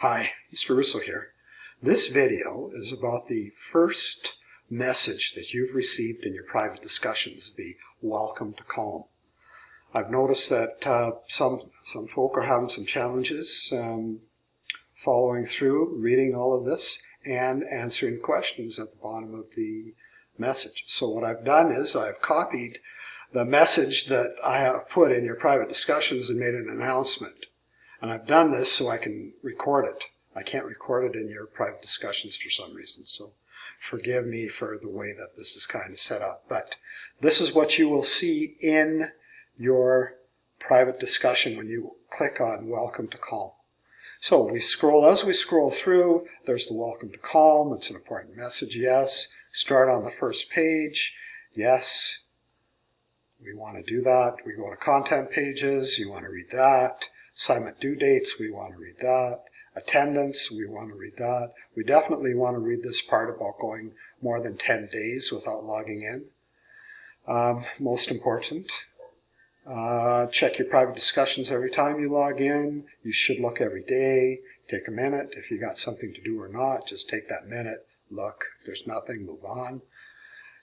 Hi, Mr. Russo here. This video is about the first message that you've received in your private discussions, the welcome to Calm. I've noticed that some folk are having some challenges following through, reading all of this, and answering questions at the bottom of the message. So what I've done is I've copied the message that I have put in your private discussions and made an announcement. And I've done this so I can record it. I can't record it in your private discussions for some reason, so forgive me for the way that this is kind of set up. But this is what you will see in your private discussion when you click on Welcome to Calm. So as we scroll through, there's the Welcome to Calm. It's an important message, yes. Start on the first page, yes. We want to do that. We go to content pages, you want to read that. Assignment due dates, we want to read that. Attendance, we want to read that. We definitely want to read this part about going more than 10 days without logging in. Most important, check your private discussions every time you log in. You should look every day. Take a minute. If you got something to do or not, just take that minute, look. If there's nothing, move on.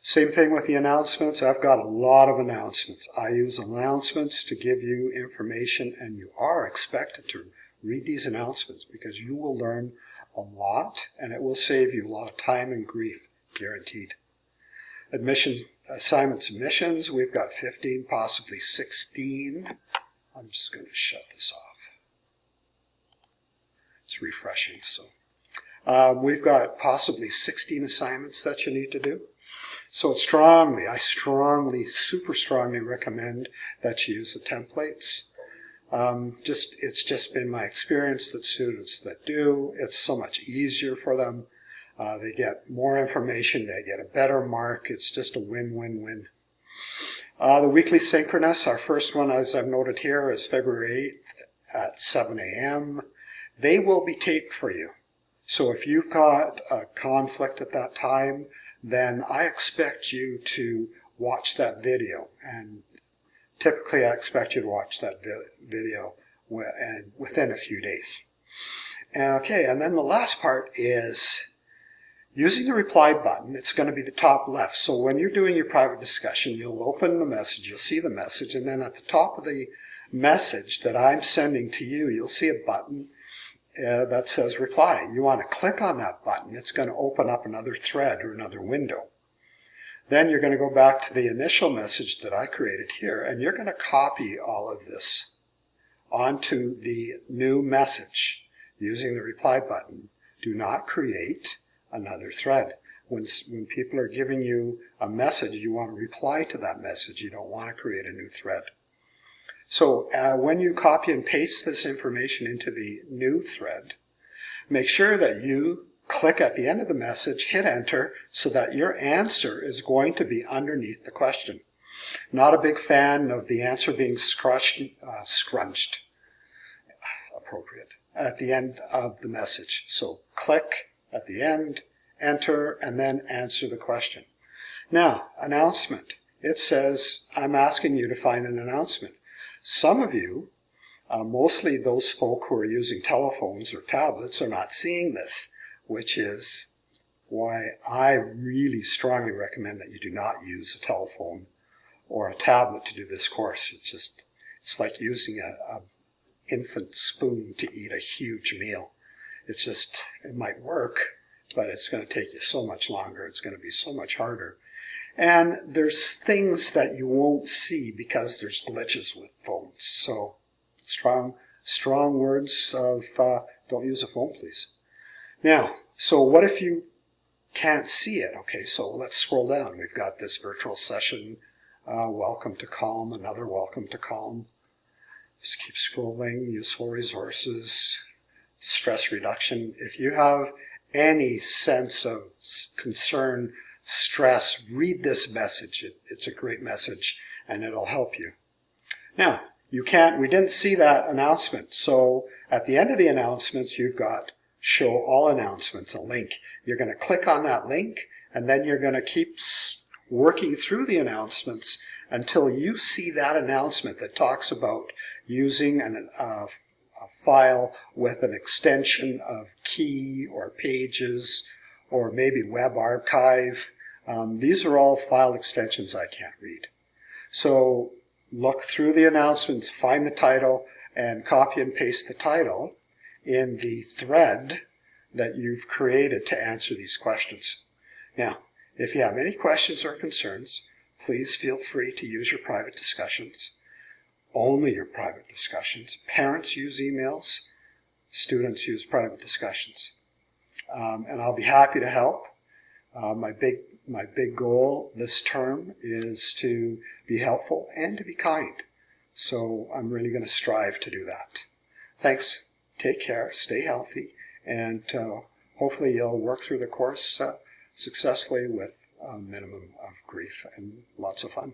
Same thing with the announcements. I've got a lot of announcements. I use announcements to give you information, and you are expected to read these announcements because you will learn a lot, and it will save you a lot of time and grief, guaranteed. Admissions, assignment submissions, we've got 15, possibly 16. I'm just going to shut this off. It's refreshing, so. We've got possibly 16 assignments that you need to do. So I super strongly recommend that you use the templates. It's just been my experience that students that do, it's so much easier for them. They get more information, they get a better mark. It's just a win-win-win. The weekly synchronous, our first one, as I've noted here, is February 8th at 7 a.m. They will be taped for you. So if you've got a conflict at that time, then I expect you to watch that video. And typically I expect you to watch that video within a few days. Okay, and then the last part is using the reply button. It's going to be the top left. So when you're doing your private discussion, you'll open the message, you'll see the message, and then at the top of the message that I'm sending to you, you'll see a button that says reply. You want to click on that button. It's going to open up another thread or another window. Then you're going to go back to the initial message that I created here, and you're going to copy all of this onto the new message using the reply button. Do not create another thread. When people are giving you a message, you want to reply to that message. You don't want to create a new thread. So when you copy and paste this information into the new thread, make sure that you click at the end of the message, hit enter, so that your answer is going to be underneath the question. Not a big fan of the answer being scrunched, appropriate, at the end of the message. So click at the end, enter, and then answer the question. Now, announcement. It says, I'm asking you to find an announcement. Some of you, mostly those folk who are using telephones or tablets, are not seeing this, which is why I really strongly recommend that you do not use a telephone or a tablet to do this course. It's like using an infant spoon to eat a huge meal. It might work, but it's going to take you so much longer. It's going to be so much harder. And there's things that you won't see because there's glitches with phones. So strong words of don't use a phone, please. Now, so what if you can't see it? Okay, so let's scroll down. We've got this virtual session, welcome to Calm, another welcome to Calm. Just keep scrolling, useful resources, stress reduction. If you have any sense of concern, stress, read this message. It's a great message and it'll help you. Now, we didn't see that announcement. So at the end of the announcements, you've got show all announcements, a link. You're going to click on that link and then you're going to keep working through the announcements until you see that announcement that talks about using a file with an extension of key or pages or maybe web archive. These are all file extensions I can't read. So look through the announcements, find the title, and copy and paste the title in the thread that you've created to answer these questions. Now, if you have any questions or concerns, please feel free to use your private discussions. Only your private discussions. Parents use emails. Students use private discussions. And I'll be happy to help. My big goal this term is to be helpful and to be kind. So I'm really going to strive to do that. Thanks. Take care. Stay healthy. And hopefully you'll work through the course successfully with a minimum of grief and lots of fun.